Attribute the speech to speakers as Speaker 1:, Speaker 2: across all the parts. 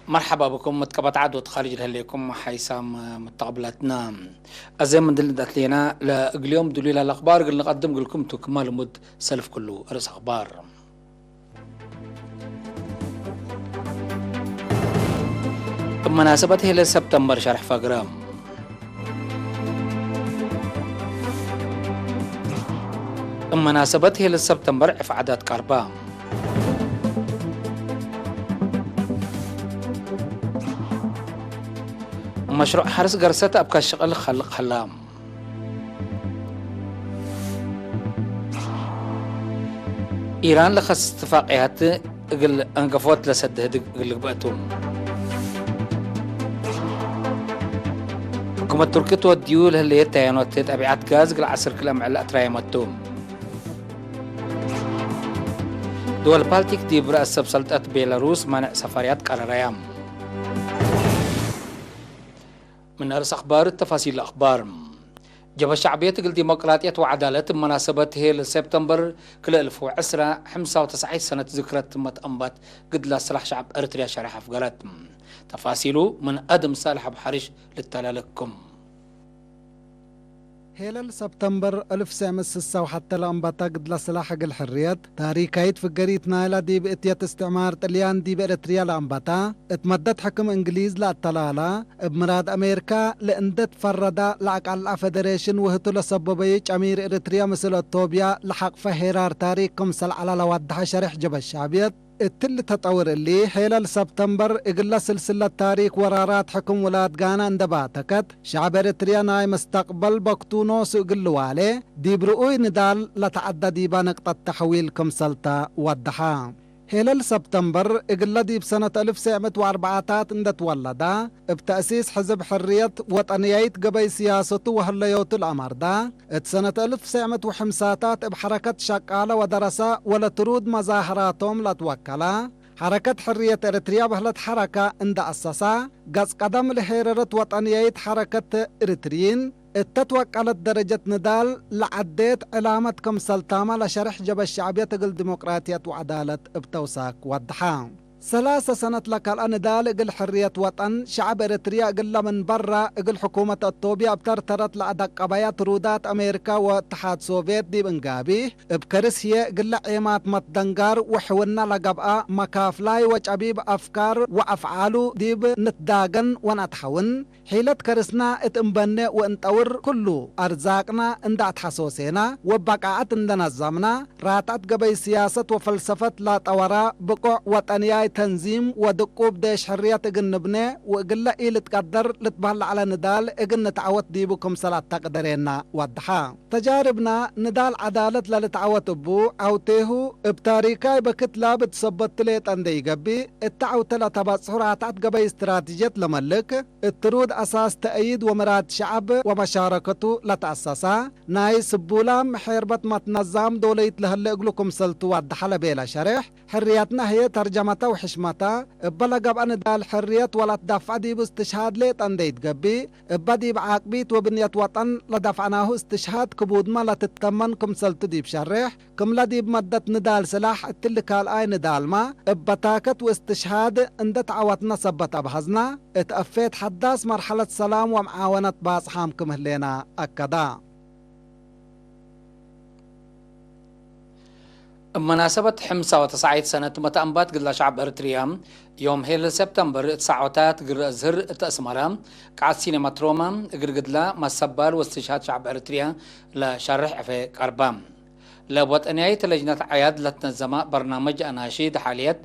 Speaker 1: مرحبا بكم متقبط عدو خارج لهليكم حيسام متقبلاتنا أزي من دلدت لينا اليوم دليل الأخبار قل نقدم لكم كمال مد سلف كله رأس أخبار. بمناسبة هلال سبتمبر شرح فقرام. بمناسبة هلال سبتمبر إفعادات كاربام. مشروع حرس قرصة أبكى الشغل خلق حلام. إيران لخص اتفاقيات قل أنقفوت لسد هدق قل بقتهم. حكومة تركيا توديو لهاللي تاينوت تبعات غاز قل عصر كلام على أترايمتهم. دول بالتيك دي برأس سلطة بيلاروس منع سفريات قراريام. من أرس أخبار التفاصيل الأخبار. جبهة الشعبية تقل ديمقراطية وعدالة بمناسبة هيل سبتمبر كل 1010 95 سنة ذكرى تمت أنبات قد لا صلاح شعب أريتريا شرح أفقالات. تفاصيله من أدم صالح بحرش للتلالكم.
Speaker 2: هيلل سبتمبر 1906 وحتى لأنبتا قد لسلاح الحريات تاريخيت فقريت نايلا دي بإتيات استعمار طليان دي بإريتريا لأنبتا اتمدد حكم إنجليز لأطلالة بمراد أمريكا لأندت فردا لعق على فدريشن وهتو لسببيج أمير إريتريا مثل أوتوبيا لحق فهيرار تاريخ كمسل على لودها شرح جبه الشعبيات التل تطور اللي حيلل سبتمبر إقلا سلسلة تاريخ ورارات حكم ولاد غانا اندباتكت شعب إريتريا ناي مستقبل بقتونو سوقل والي دي برؤوي ندال لتعدى ديبا نقطة تحويل كمسلتا ودحا هلال سبتمبر إقلا دي بسنة 1904 اندت ولدا بتأسيس حزب حرية وطنيات قبي سياسته وهليوت الأمر دا سنة 1905 بحركة شقالة ودرسة ولا ترود مظاهراتهم لتوكلا حركة حرية إريتريا بهلت حركة اند أساسا قص قدم لحريرة وطنيات حركة إريتريين اتتوكلت درجة ندال لعديت علامة كمسلتامة لشرح جبه الشعبية تقل ديمقراطية وعدالة بتوساك وضحان 3 سنة لك الأندال اقل حرية وطن شعب إريتريا اقل من برا اقل حكومة الطوبيا بترترت لعدق قبايات رودات أمريكا واتحاد سوفيت دي بنقابي بكرس هي اقل عيمات متدنقار وحولنا لقبقى مكافلاي وجعبيب أفكار وأفعالو دي نتداقن ونتحون حيلة كرسنا اتنبني وانتور كله أرزاقنا اندات حسوسينا وبقاعت اندنظمنا راتات قبي سياسة وفلسفة لا طورا بقع وطنياي تنظيم ودقوب ديش حرية اقن نبني واقل إيل تقدر لتبهل على ندال اقن نتعوت ديبكم صلاة تقدرين وضحا تجاربنا ندال عدالة للتعوت بو عوتيهو بتاريكاي بكتلا بتثبت ليت اندي قبي التعوت لتبصحراتات قبي استراتيجية لملك الترود أساس تأييد ومراد شعب ومشاركته لتأسسا ناي سبولام حيربت متنظم دوليت لهلقلكم سلطو وضحل بيلا شرح حرياتنا هي ترجمتها وحشمتها بلغ بأن دال حريات ولا تدفع دي باستشهاد ليت انديت قبي بدي بعاقبيت وبنية وطن لدفعناه استشهاد كبود ما لا تتكمن كم سلطو دي بشرح كم لدي بمدة ندال سلاح التلكال اي ندال ما بتاكت واستشهاد اندت عوتنا سبت ابهزنا اتأفيت حداس مرحلة سلام ومعاونة باص حامكم هلينا أكدا
Speaker 1: بمناسبة 95 سنة متأنبات قد شعب إريتريا يوم هيل سبتمبر 9 قر أزهر تأسمرا قعد سينما تروما قد لا مسبال واستشهاد شعب إريتريا لشرح في قربام لوطنية لجنة عياد لتنظم برنامج أناشيد حاليات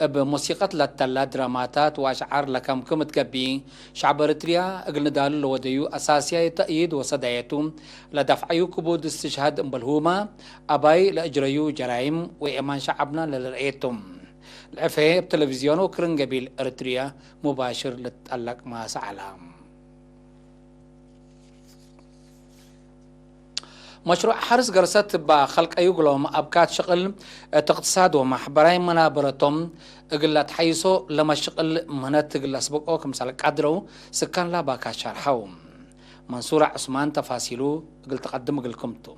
Speaker 1: بموسيقى للتلا دراماتات وأشعار لكم كم تكبي شعب إريتريا أقل ندال لوديو أساسية تأييد وصدايتهم لدفعيو كبود استشهاد بالهوما أباي لأجريو جرائم وإيمان شعبنا للرئيتهم العفه بتلفزيون وكرن قبيل إريتريا مباشر لتألق ما سعلام. مشروع حرس قرصت بخلق أيقلهم أبكات شغل تقتصاد ومحبرين منابرتهم قلة حيثو لما شغل منات قلة سبقو كمثال قدرو سكان لا باكات شرحوهم. منصور عثمان تفاصيلو قل تقدم قلكمتو.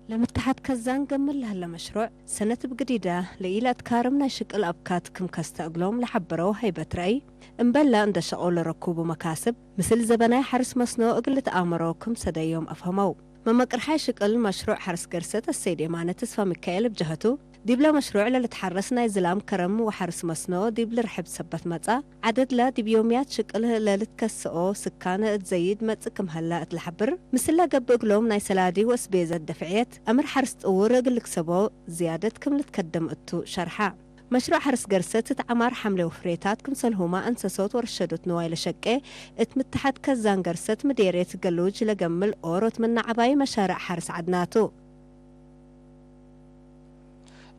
Speaker 3: لما اتحاد كزان قمل لهلا مشروع سنة بجديدة لإلى تكارمنا شكل أبكات كم كاستقلوم لحبرو هيبة رأي مبلا عند شغل ركوب ومكاسب مثل زبناي حرس مصنوع أقل تآمروكم سديوم أفهمو مما قرحي شكل مشروع حرس قرصة السيدي معنا تسفى مكايل بجهته دي بلا مشروع لتحرسنا زلام كرم وحرس مصنوع دي بلا رحب سبت متى عدد لا دي بيوميات شكل لتكسئو سكانة تزيد متسكم هلا اتلحبر مثل لا قب اقلوم ناي سلادي واسبيزة دفعيت امر حرس تقور اقل كسبو زيادتكم لتقدم اتو شرحا مشروع حرس قرصة تتعمار حملة وفريتات كمسل هما أنسى صوت ورشدت نوايل شقة اتمتحد كزان قرصة مديريت قلوج لقمل أوروت من عباي مشارع حرس عدناتو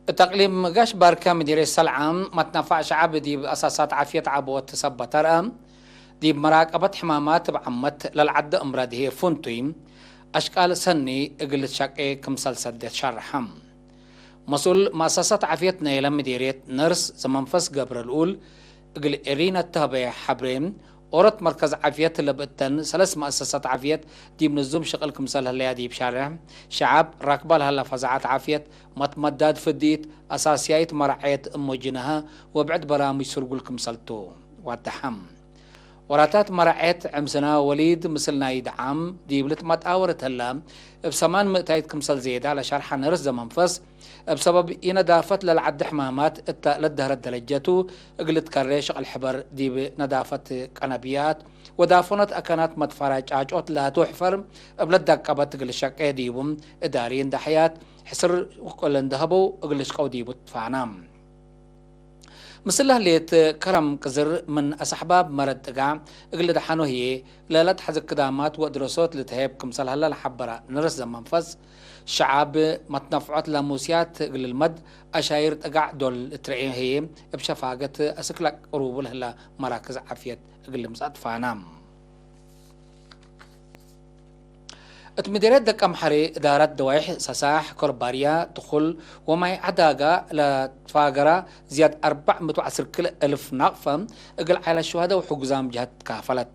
Speaker 1: تقليم قاش باركا مديري السلعام ما تنفع شعب دي بأساسات عافية عبو تسبة ترأم دي بمراقبة حمامات بعمت للعد أمراده فونتويم أشكال سني اقلت شقة كمسل سدت شرحم مسؤول مؤسسات عافية نيلة مديرية نرس زمنفس قبر الأول اقل إرينا التهبية حبرين أورت مركز عافية لبقتن ثلاث مؤسسات عافية دي منظم شغل كمسل هلا دي بشارع شعب راكبال هلا فزعات عافية متمدد فديت أساسيات مرعية أموجنها وبعد برامج سرقل كمسلتو والدحم وراتات مرعية عمسنا وليد مثلنا يدعم دي بلت متآورت هلا بسمان مقتايد كمسل زيادة على شرح نرس زمنفس بسبب يندافت للعد حمامات للدهر الدلجتو اقلت كريش الحبر دي بندافة قنبيات ودافنت أكانات مدفرج عاجوت لا تحفر بلدك قبط اقل شاقه ديبم إداريين دحيات حسر وقلن دهبو اقل شقو ديبو تفعنام مثل ليت كرم كزر من أسحباب مرد تقع اقل دحانو هي لالت حزق قدامات ودرسوت لتهيب كمسل هلا لحبرا نرس زمان فز شعب متنفعات لاموسيات اقل المد أشاير تقع دول ترعين هي بشفاقة أسكلك قروب لهلا مراكز عافية اقل مساد فانام اتمديرات دك أمحري إدارات دوايح سساح كورباريا دخول وما عداقة لتفاقرة زياد 410 ألف نقفة اقل على الشهداء وحقزام جهة كافلت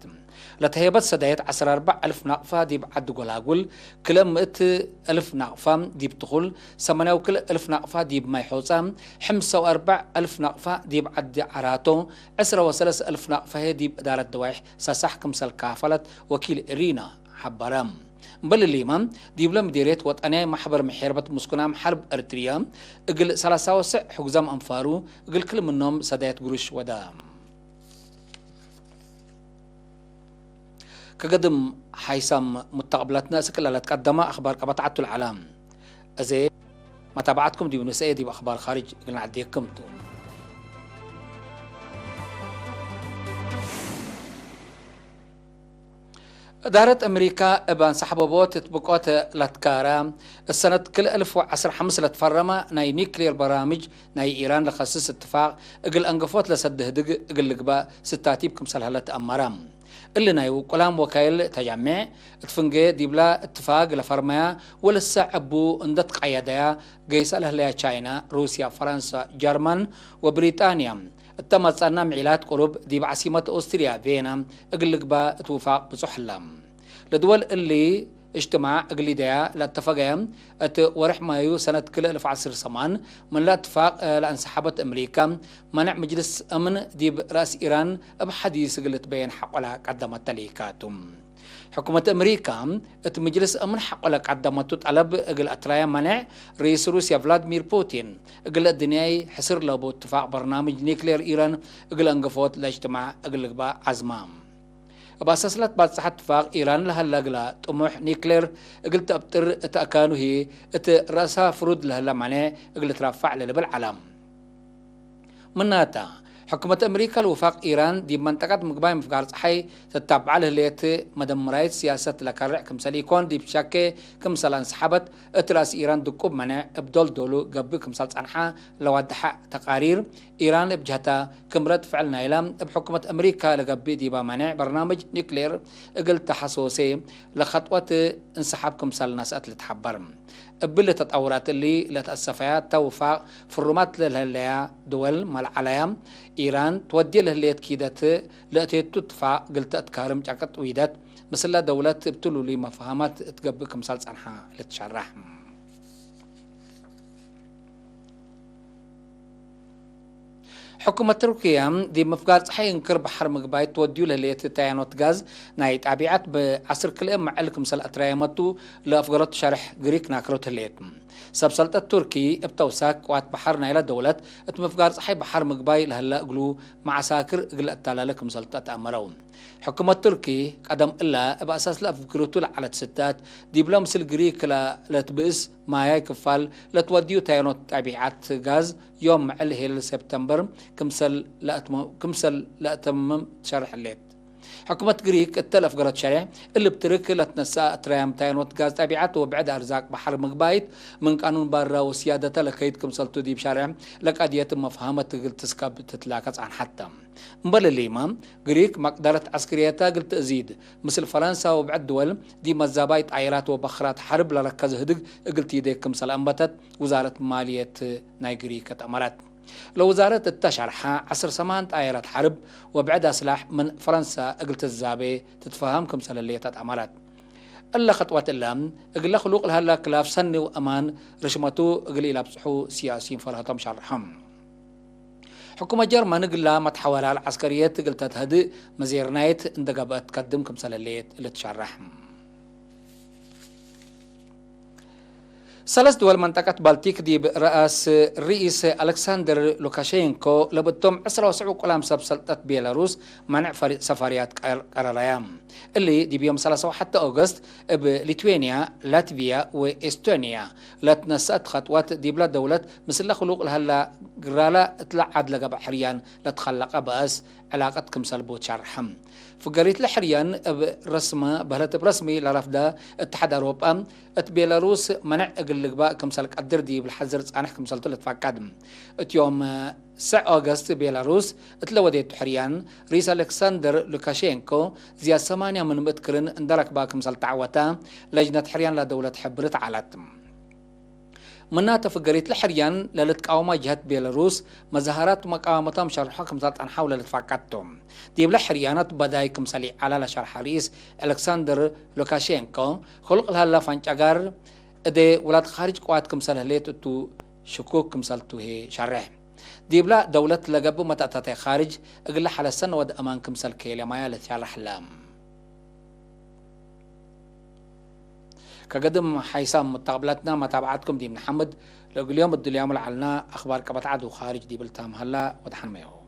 Speaker 1: لتهيبت سدايت 14,000 نقفة دي بعد قلاقل كل 100,000 نقفة دي بتخل 8,000 نقفة دي بما يحوصام 45,000 نقفة دي بعد عراتو 13,000 نقفة دي بإدارة دوايح سساح كمسل كافلت وكيل إرينا حبرام بل اليمن ديبلا مديريت وطنية محبر محيربة مسكنام حرب أرتريا اقل 3 حقزام أنفارو اقل كل منهم سدايت قروش ودام كقدم حيسام متقبلاتنا سكلا لتقدم أخبار قبطعة العالم أزي ما تابعتكم دي ونسائي دي بأخبار خارج قلنا عديكم دارت أمريكا إبان سحبوبوت تبقوت لتكارا السنة كل 1015 لتفرما ناي نيكلير برامج ناي إيران لخصص اتفاق اقل أنقفوت لسده دق اقل لقبا ستاتيب كمسال هلت أمرام اللي ناي وقلام وكايل تجمع تفنجي ديبلا اتفاق لفرمايا ولسا عبو اندت قيادايا قيس الهليا تشاينا روسيا فرنسا جرمن وبريطانيا التمصنا معيلات قلوب دي بعاصمة أستريا فيينا اقل لقبا توفاق بصحلام لدول اللي اجتماع اقلي دايا لاتفاقيا ورح مايو سنة كل 1010 سمان من لا اتفاق لانسحابت أمريكا منع مجلس أمن دي برأس إيران بحديث قلت بين حق ولا قدمت تليكاتهم حكومة أمريكا مجلس أمن حق ولا قدمت طلب اقل أترايا منع رئيس روسيا فلاديمير بوتين اقل الدنيا حسر له باتفاق برنامج نيكلير إيران اقل انقفوت لاجتماع اقل لقبا عزمام باساسلت بعد صحة اتفاق إيران لها اللقلة طموح نيكلير قلت أبتر تأكانو هي رأسها فرود لها معناه قلت رافع بالعالم مناتا حكومة أمريكا الوفاق إيران دي منطقة مقباية مفقار صحي تتابع له ليت مدام مرايت سياسة لكرع كمسال يكون دي بشاكي كمسال انسحبت اتراس إيران دكوب منع ابدول دولو قبل كمسال صنحة لوادحة تقارير إيران بجهتها كمرد فعل نايلام بحكومة أمريكا لقبل دي منع برنامج نيكلير قلت تحسوسي لخطوة انسحاب كمسال ناس تحبر قبل تطورات اللي لتأسفيات توفاق فرمات للهليا دول مال عليام إيران تودي لهليت كيدات لأتيت تدفع قلت أتكارم جاكت ويدات مثل دولات ابتلوا لي مفاهمات تقبل كمسال صنحة لتشرح حكومة تركيا دي مفقار صحي انكر بحر مقباي توديو لليت تايانوت غاز ناي طبيعات بعصر كل مع لكم سل اترايمتو لافغرات شرح غريك ناكروت الليت سبسلطة تركي ابتوساك وات بحر نايلا دولت اتمفقار صحي بحر مقباي لهلا قلو مع ساكر قل اتالالك مسلطة امرون حكومة تركي قدم إلا بأساس لا فكرتو على ستات دي بلا مثل غريك لا تبئس ما يكفال لا توديو تايانوت تبعات غاز يوم معل هيل سبتمبر كمسل لا تمم شرح الليت حكومة غريك التلف قرات شرع اللي بترك لا تنسى ترام تايانوت غاز تبعات وبعد ارزاق بحر مقبايت من قانون برا وسيادة لكيد كمسلتو دي بشارع لك اديت مفهمة تقل تسكب تتلاكس عن حتى مبل الليما غريك مقدرة عسكريتها قلت تزيد مثل فرنسا وبعد دول دي مزابايت عيرات وبخرات حرب لركز هدق قلت يديك كمسل انبتت وزارة مالية ناي غريك تأمرت لو وزارة التشرحة عصر سمانت عيرات حرب وبعدها سلاح من فرنسا قلت الزابي تتفهم كمسل اللي تأمرت إلا خطوات اللام إقلا خلوق لها لا كلاف سني وأمان رشمتو إقلي لابسحو سياسيين فرهتم شرحهم حكومة جرمان إقلا ما تحولها العسكريات قلت تهدئ مزير نايت اندقبت تقدم كمسل اللي تشرحهم ثلاث دول منطقة بالتيك دي برأس الرئيس ألكسندر لوكاشينكو لبدهم أسرع سعوق قلام سلطة بيلاروس منع سفريات قراريام اللي دي بيوم 3 حتى أغسطس بليتوانيا لاتفيا وإستونيا لتنسأت خطوات دي بلا دولة مثل خلوق لها قرالا تلعد لقى بحريان لتخلق بأس علاقة كمسال بوت شرحم فقريت لحريان برسمة بهلت برسمي لرفدا اتحاد أوروبا بيلاروس منع قلقباء كمسال قدر دي بالحزر أنا كمسال طلت فاقادم يوم 9 أغسطس بيلاروس اتلوديت حريان رئيس ألكسندر لوكاشينكو زياد 8 من مذكرن اندرك با كمسال تعوتا لجنة حريان لدولة حبرت علاتم منا تفقريت لحريان للتقاومة جهة بيلاروس مظاهرات ومقاومتهم شرحوا كمسالت عن حول لتفاقدتهم دي بلحريانات بداي كمسالي على لشرح رئيس ألكسندر لوكاشينكو خلق لها فانشاغار ادي ولاد خارج قوات كمسال هليت تو شكوك كمسالتو هي شرح دي بلا دولة لقبو متأتاتي خارج اقل حال السنة ود امان كمسال كيلي مايا لتيال حلام كقدم حيسام متقبلاتنا متابعتكم دي من محمد لو اليوم اليوم العلنا اخبار كبتعد وخارج دي بلتام هلا ودحن ميهو